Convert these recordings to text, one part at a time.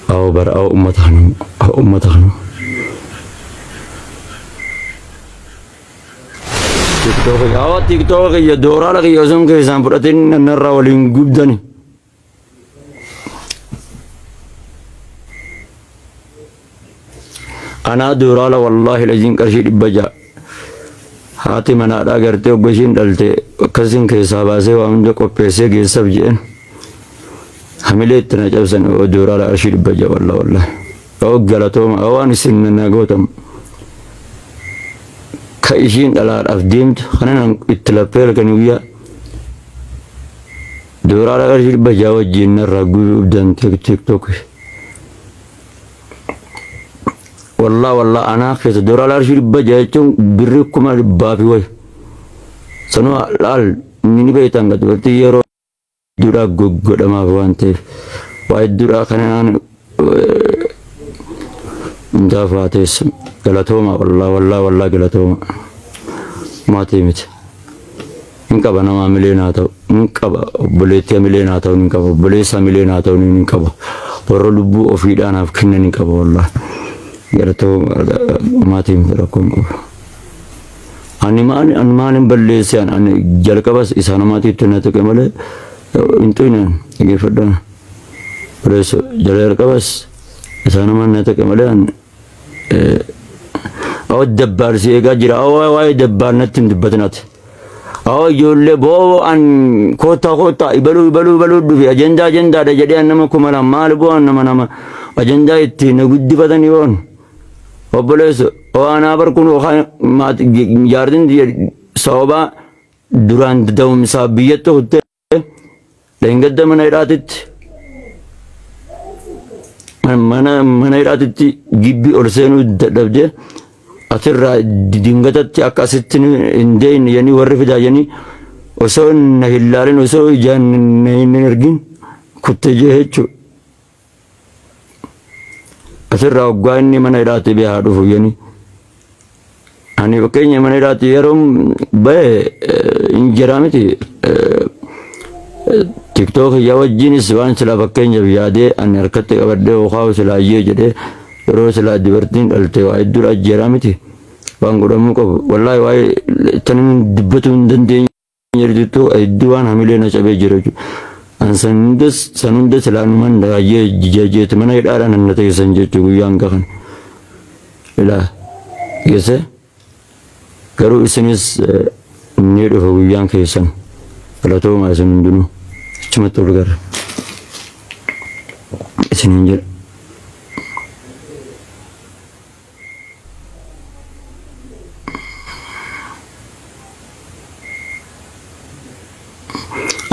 أو بر أو أمتهن أو أمتهن تيك توك يا دورا لك يوزم كيسان براتين نرى ولين جبدني أنا دورا لا والله لجين كرشيد بجا هاتي منا دا کرتے ہو بشین ڈلتے کسن کے حسابہ سے وہاں جو کو پیسے کے سب جین ہمیں اتنا جب سن وہ دورا لا ارشید بجا والله والله او غلطوم اوان سننا غوتم كايشين على افديمت خلينا اتلفل كنويا دورا لا ارشيد بجا وجين الرغو بدن تيك توك والله والله انا خيت دورا لا ارشيد بجا يچون بركم بافي وي سنو لال ني بيتان غدوتي يرو دورا غدما فانتي واي دورا خنان دافاتيس غلطوما والله والله والله غلطوما ما تيمت انكبا نما مليناتو انكبا بليتي مليناتو انكبا بليسا مليناتو انكبا ورلبو اوفيدانا فكنن انكبا والله غلطوما ما تيمت لكم اني ما بليسان ان جلكبس اسانماتي تنتكمل انتونا يفدنا بريس جلكبس اسانما نتكمل أو الدبار سيجا جرا أو واي دبار نتن دبتنات أو يقول بو أن كوتا يبلو في أجندة ده جدي أنما كمالا مال بو أنما نما أجندة يتنا قد بدني بون وبلس وأنا بركون وخا ما ياردن دي صوبا دوران دوم سابيته هته لين قد من إرادت من إرادت جيبي أرسلوا دبده أثر دينغتات أكاسيتني إندين يعني ورفدا يعني وسون نهيلارين وسو جان نرجين كنت جهتشو أثر أوغاني من إرادة بيهارو يعني أنا بكيني من إرادة يروم به إنجرامتي تيك توك يوجيني سوان سلا بكيني بيادة أن أركض أبدا وخاو سلا يجده روس لا دبرتين التوا يدور أجرامتي بانغورامو كو والله واي تنين دبتون دندين يردتو أيدوان هميلنا شبه جرجو أن سندس لانمان دا يجيت من يدارن النتي سنجت ويان كان لا يسه كرو إسنيس نيرو ويان كيسن لا تو ما سندنو cuma turgar إسنينجر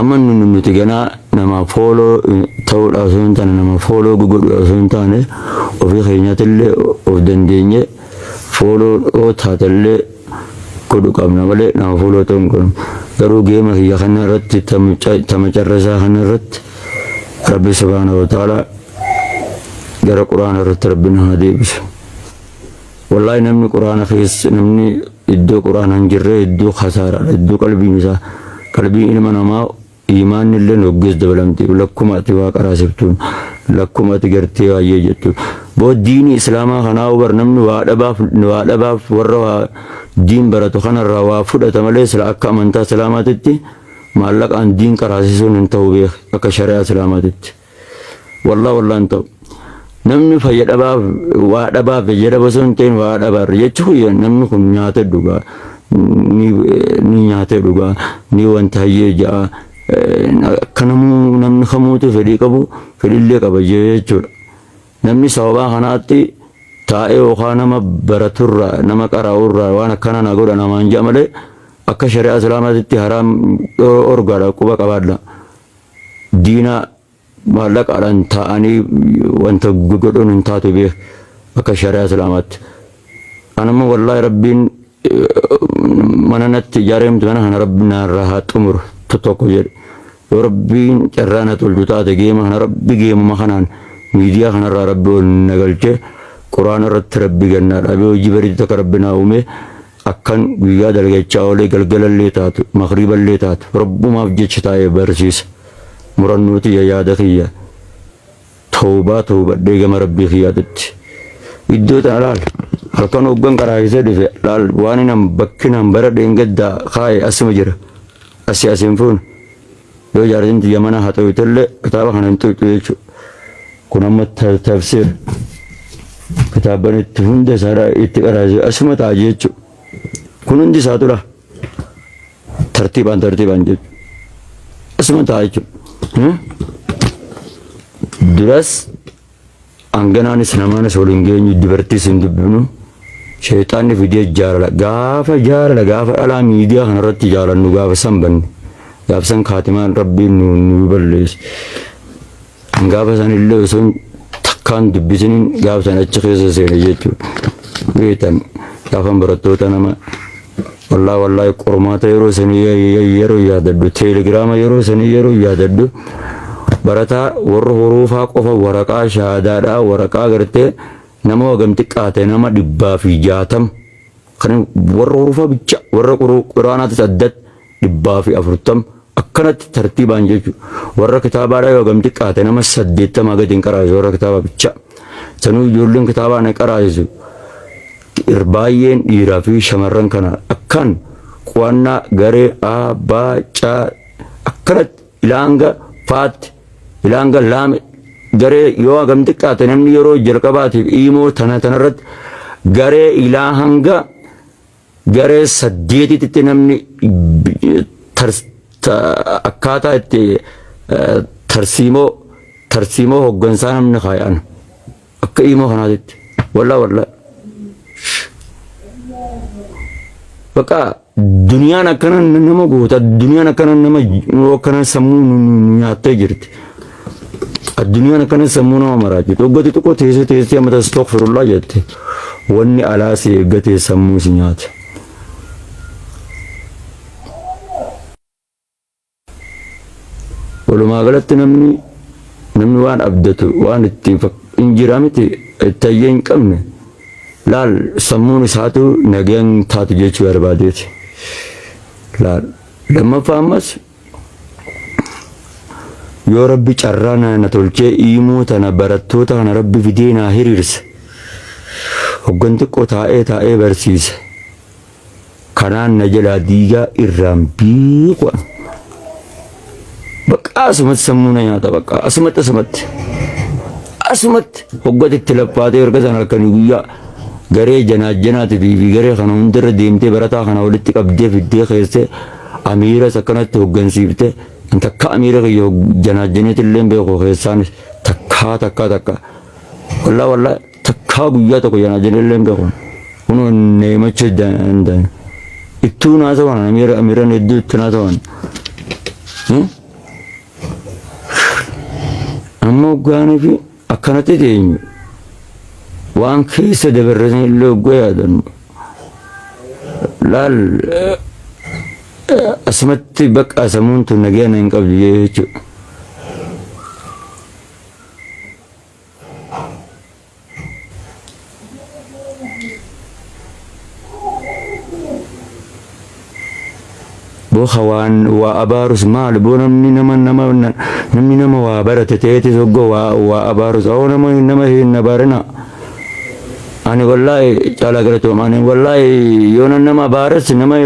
aman nuti gana nama follow tahu langsung tanah nama follow google langsung tanah ofi kayaknya tele of dendenye follow thaatelle kodu kamna wale nama follow tongkon garu game hiya khana rat tamacarrasa khana rat rabbi subhanahu wa ta'ala gara quran rat rabbina hadibs wallahi namni quran khis namni iddo quran anjirre iddo khasara iddo qalbi misa qalbi ilma nama إيمان اللي نوجز دبلمتي ولكم أتوا كراسبتون لكم أتجرتي ويجتون بود دين إسلام خنا وبرنم نواد باف وروا دين براتو خنا الروا فدا تملي سلاك منتا سلامتتي مالك عن دين كراسيسون انتو بيخ كشريعة سلامتتي والله انتو نمني فيد باف واد باف يجد بسون تين واد باف يجتوي نمني كم نياته دوغا ni nyaate duga ni wanta yeja kanamu namni khamutu fedi qabu fedille qaba jechuudha namni sababa kanaatti taa'ee yookaan nama baraturra nama qaraa'urra waan akkana na godha namaan jedha malee akka shari'aa islaamaatti haraam orgaadha quba qabaadha diina maallaqaadhaan taa'anii wanta godhuun hin taatu beek akka shari'aa islaamaatti anammoo wallaahi rabbiin mananatti ijaaramtu kana rabbina irraa xumur tokko jedhe yoo rabbiin carraana tolchu taate geema kana rabbi geemuma kanaan miidiyaa kanarraa rabbi ol nagalche quraana irratti rabbi gannaadha hojii bareedu takka rabbinaa uume akkan guyyaa dalgachaa oolee galgalallee taatu magriiballee taatu rabbumaaf jecha taa'ee barsiisa murannuuti yaada kiyya توبة ديجا مربي خيادت iddoo tana laal halkan hoggan qaraayisee dhufe laal waan nam bakkinaan bara dheengadda kaaye asuma jira asiin fuun yoo jaartinti yamana haa ta'u illee kitaaba kana hin tuqxu jechuudha kun amma tafsir kitaaban itti hunda isaa itti qaraayisee asuma ta'a jechuudha kun hundi isaa tura tartiibaan jechuudha asuma ta'a jechuudha duras anganaanis namaanis waliin geenyu dubartiis hin dubbinu sheexaanni fidee jaalala gaafa dhalaa miidiyaa kanarratti jaalannu gaafa san banne gaafa san kaatimaan rabbiin nu balleessu gaafa san illee osoo takkaan dubbisiniin gaafa san achi keessa seene jechuudha beektan gaafa barattoota nama wallaahi qormaata yeroo sanii yeroo yaadaddu teelegiraama yeroo sanii yeroo yaadaddu barataa warra huruufaa qofa waraqaa shahaadaadhaa waraqaa gartee nama wagam xiqqaate nama 160 kan warra huruufaa bicha warra quraanaatis addat 140 akkanatti tartiibaan jechuudha warra kitaabaadhaa wagam xiqqaate nama 80 gadi hin qaraasu warra kitaaba bicha sanuu ijoolleen kitaabaa na qaraasu baay'een dhiiraa fi shamarran kana akkan qo'annaa garee abbaa akkanatti ilaanga faatti ilanga laame garee yoo hagam xiqqaate namni yeroo jalqabaatiif imoo tanarratti garee ilaa hanga garee 8tti namni akkaataa itti tarsiimoo hoggansaa namni kaayaan akka imoo kanaatitti wallaahi bakka duniyaan akkana nama goota duniyaan akkana nama akkana sammuu nyaattee jirti الدنيا كان يسمونه مراجع توقعت تقول تيسي أما تستغفر الله جت واني على سيجت يسمو سنيات ولما قلت نمني وان أبدته وان اتفق إنجرامتي التيين كمني لا سموني ساتو نجين تاتو جيتشو أرباديت لا لما فهمت yoo rabbi carraana na tolchee iimoo tana barattoota kana rabbi fidee na hiriirse hoggan xiqqoo taa'ee barsiise kanaan na jalaa diigaa irraan biiqu bakka asumatti sammuu na nyaata bakka asumatti hoggati itti lappaatee erga sana halkanii guyyaa garee janaajjanaati fi garee kana hundarra deemtee barataa kana walitti qabdee fiddee keessee amiiras akkanatti hoggansiiftee takka amiira kiyyo janaajjaneeti illee beeku keessaanis takka wallaahi takka guyyaa tokko janaajjanee illee beeku kun neemacha danda'an ittuu naasa waan amiiraan hedduu itti naasa waan ammoo gaanii fi akkanatti teenyu waan keessa dabarratan illee oggoo yaadannu laal asumatti bakka sammuun tun nageenya hin qabdu jechuudha. boo hawaan waa abaarus maal boo namni nama waa barate ta'eetis oggoo waa abaarus oo nama hin abaarina ani wallahi caalaa galatooma ani wallahi yoo nama abaares nama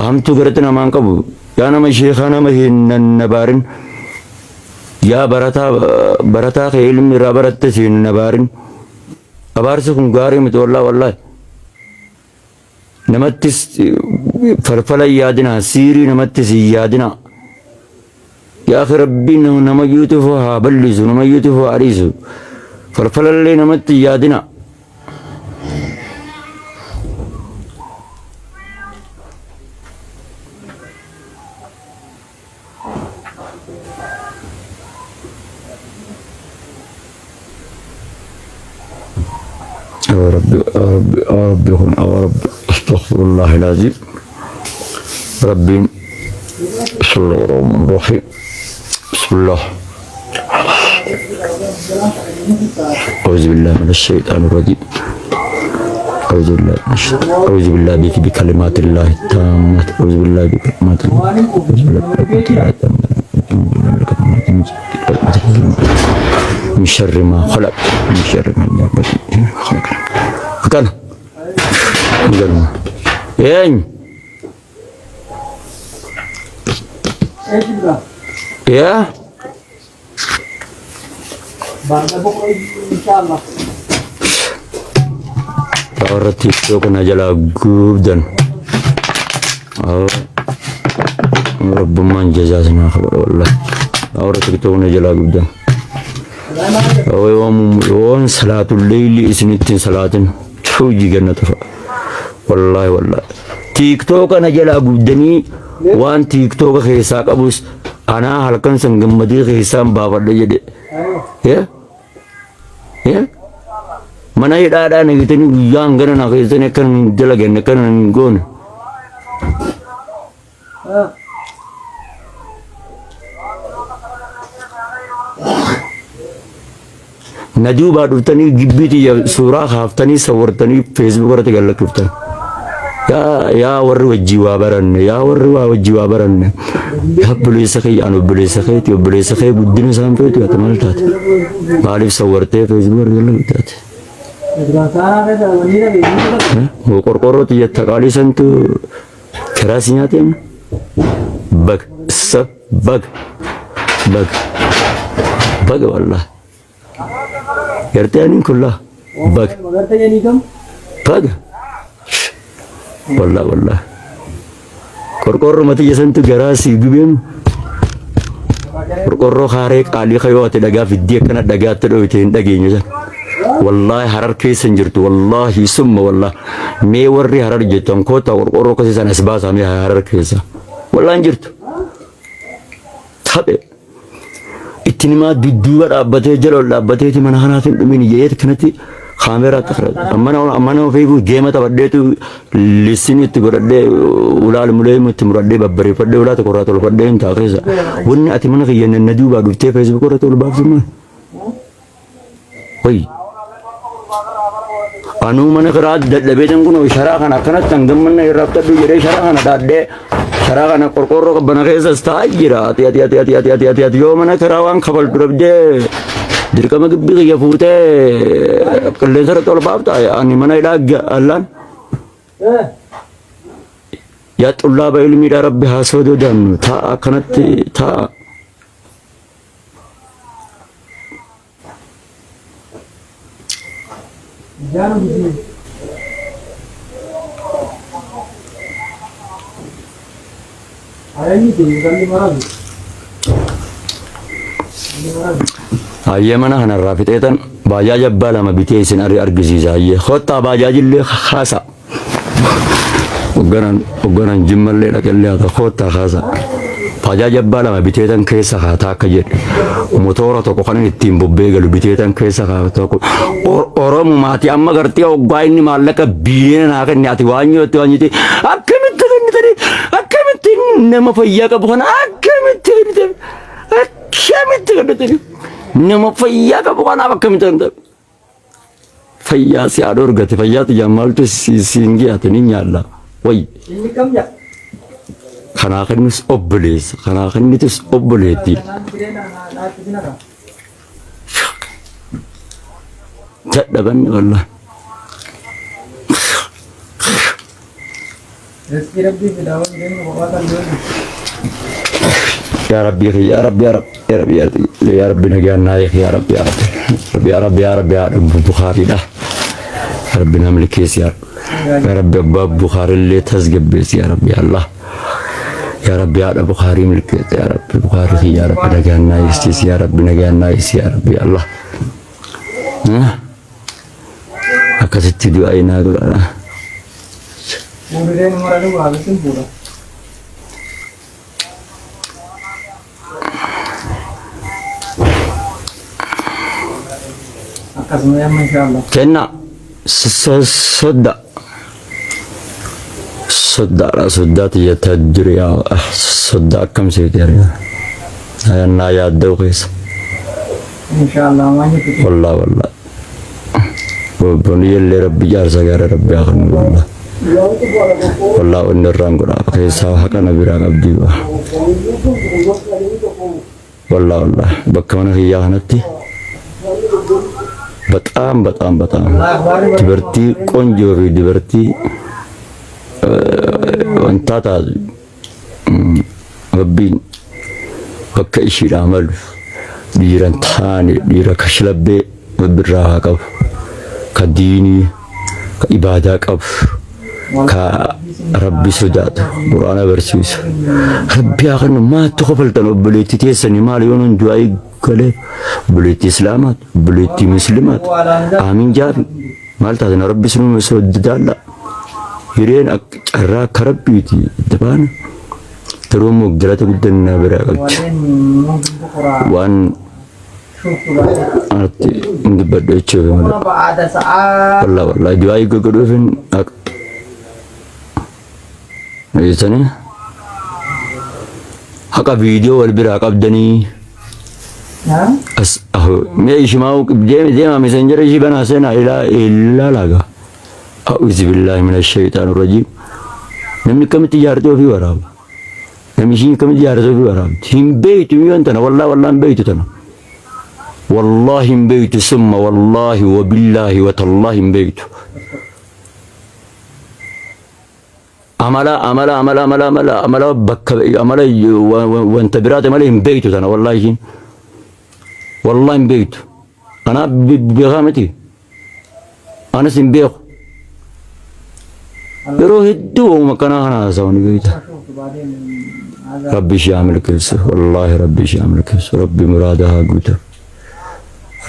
hamtuu garate namaan qabu yaa nama sheekaa nama hin nabaarin yaa barataa kee ilmi irraa barattes hin nabaarin abaarsi kun gaarii miti wallahi namattis falfala yaadina siirii namattis yaadina yaa akhi rabbiin nama yuutufu haa bal'isu nama yuutufu haa dhiisu falfalallee namatti yaadina يا رب استغفر الله العظيم ربي بسم الله الرحمن الرحيم بسم الله أعوذ بالله من الشيطان الرجيم أعوذ بالله بكلمات الله التامة أعوذ بالله بكلمات الله من شر ما خلق من شر ما خلق كان ين يا إن شاء الله orang TikTok kena jalan gubdan رب من جزازنا خبر والله orang TikTok kena jalan gubdan وان صلاة الليل اسنتين صلاة توجي جنة والله والله TikTok kena jalan gubdani وان TikTok خيساك أبوس أنا هلكن سنجم مدي خيسام بابا دجدي ya mana ada nih kita nih yang gana nak kita nih kan jelagen kan gon naju baru tani gibiti ya surah haftani sawar tani Facebook orang tegal lakukan ya warri wajiwa baran ya warri wajiwa baran ya beli sakit anu beli sakit ya beli sakit buddin sampai itu atau malah balik sawar teh Facebook orang lakukan korkoro tiya takali santu kerasnya tem bag wallah yartani kullah bag wallah korkoro mati santu kerasi gubem korkoro khare kali khayo daga video kana daga tedo tin daginya والله حرر كيس نجرت والله ثم والله مي وري حرر جتون كوتا ورقورو كسي سنه سباسا مي حرر كيس والله نجرت تابع اتنما ددوار ابته جلول ابته تي من حناتين دمين ييت كنتي كاميرا تخرج امنا فيبو جيمه تبديتو لسني تغرد ولال مليم تمرد ببري فد ولا تقراتو فد انت كيس ون اتمنى ين ندو با دوتي فيسبوك رتو بابسما وي anu mana kerat dabetan kuno syara kana kana tanggam mana irapta du jere syara kana dadde syara kana korkoro ke bana kesa stajira hati yo mana kerawang kabal durabde dirkama gibbi ya fute kallen sar tol babta ani mana idag allan ya tulab ilmi da rabbi hasodo dan ta kanat ta jangan begini. Ayah ini tinggal di mana? Ayah mana hana rafit etan bajaj bala ma biti sinari argiziza ayah khota bajaj li khasa uganan jimmal le lakalli ata khota khasa bajaj bala ma biti etan kesa khata kajet motora to ko kan ittim bobbe galu biti etan kesa khata ko oromo mati amma garti ogga inni mallaka biina na kan ati wanyo to anyiti akkamit nama fayya ka bukan akkamit nama fayya ka bukan apa akkamit fayya si ador gati fayya tu jamal tu singi ati ni nyalla woi ini kam ya kana kan nis obbeles kana kan nitus obbeleti jadda ban wallah يا ربي يا رب يا رب يا رب يا رب يا رب نجانا يا رب يا رب يا رب يا رب يا رب بخاري ده ربنا ملكيس يا رب يا رب باب بخاري اللي تسجب بس يا رب يا الله يا رب يا رب بخاري ملكيس يا رب بخاري يا رب نجانا يستيس يا رب نجانا يس يا رب يا الله أكثر دعائنا كلنا Kemudian nomor 2 halusin pura. Akasnya masyaallah. Kena صدّا يا تجري صدّا كم سيدير أنا يا دوغيس إن شاء الله ما يجي والله بني اللي ربي جارس غير ربي أخن والله إن الرانغورا كيسا حكنا بيران أبدي والله بكمنا هي هنتي በጣም ድበርቲ ቆንጆ ድበርቲ ወንታታ ረቢን በከ ኢሺዳ መሉ ዲራን ታኒ ዲራ ከሽለቤ ብራ ቀብ ከዲኒ ከኢባዳ ቀብ ከረቢ ሱዳት ቁርአን በርሲስ ረቢ ያኸን ማ ተኸፈልተን በለቲ ተሰኒ ማል የሆነን ዱአይ ከለ በለቲ እስላማት በለቲ ሙስሊማት አሚን ጃቢ ማልታ ረቢ ስሙ መስወድዳላ ይሬን አቀራ ከረቢቲ ተባነ ترومو جلات قدنا براقج وان أرتي نقبل إيشه والله جواي كقولين إيشانه هكا فيديو والبراق أبدني أس ما يسمعوا ديما ماسنجر يجي بناسنا إلا لاقا أعوذ بالله من الشيطان الرجيم نمني كم تجارته في وراه نمشي كم تجارته في وراه هم بيت ينتنا والله بيت تنا والله بيت ثم والله وبالله وتالله بيت عملا بك عملا وانت برات عملا بيت تنا والله بيت انا بغامتي انا سنبيخ يروح الدو مكانها انا زوني بيت ربي شامل كيس والله ربي شامل كيس ربي مرادها قلت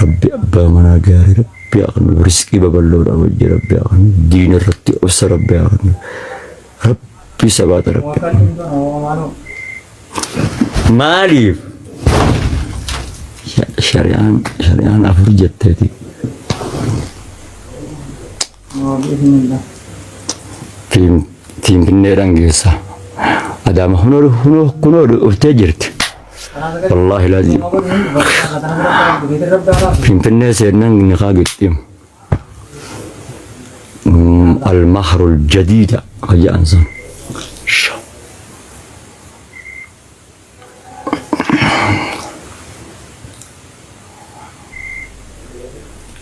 ربي أبا منا قاري ربي أغنى برزقي ببلو ربي ربي أغنى دين الرتي أوس ربي أغنى ربي سبات ربي مالي شريان أفرجت تاتي تيم بنيران جيسا أدام هنور أفتجرت والله لازم في الناس ينن نخاقتهم المهر الجديد هيا أنزل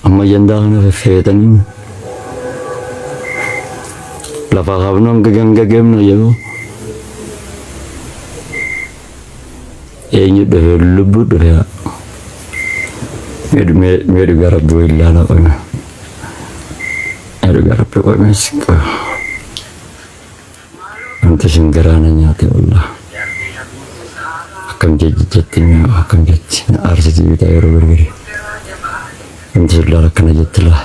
أما ينداغنا في فيتنين لفاقبنا نقاقمنا يبو ini dah lebut dah. Meri garap boleh lah kau ni. Meri garap kau masih. Nanti singgarannya tu Allah. Akan jadi jadinya akan jadi arti kita yang berbeda. Nanti sudah akan jadi lah.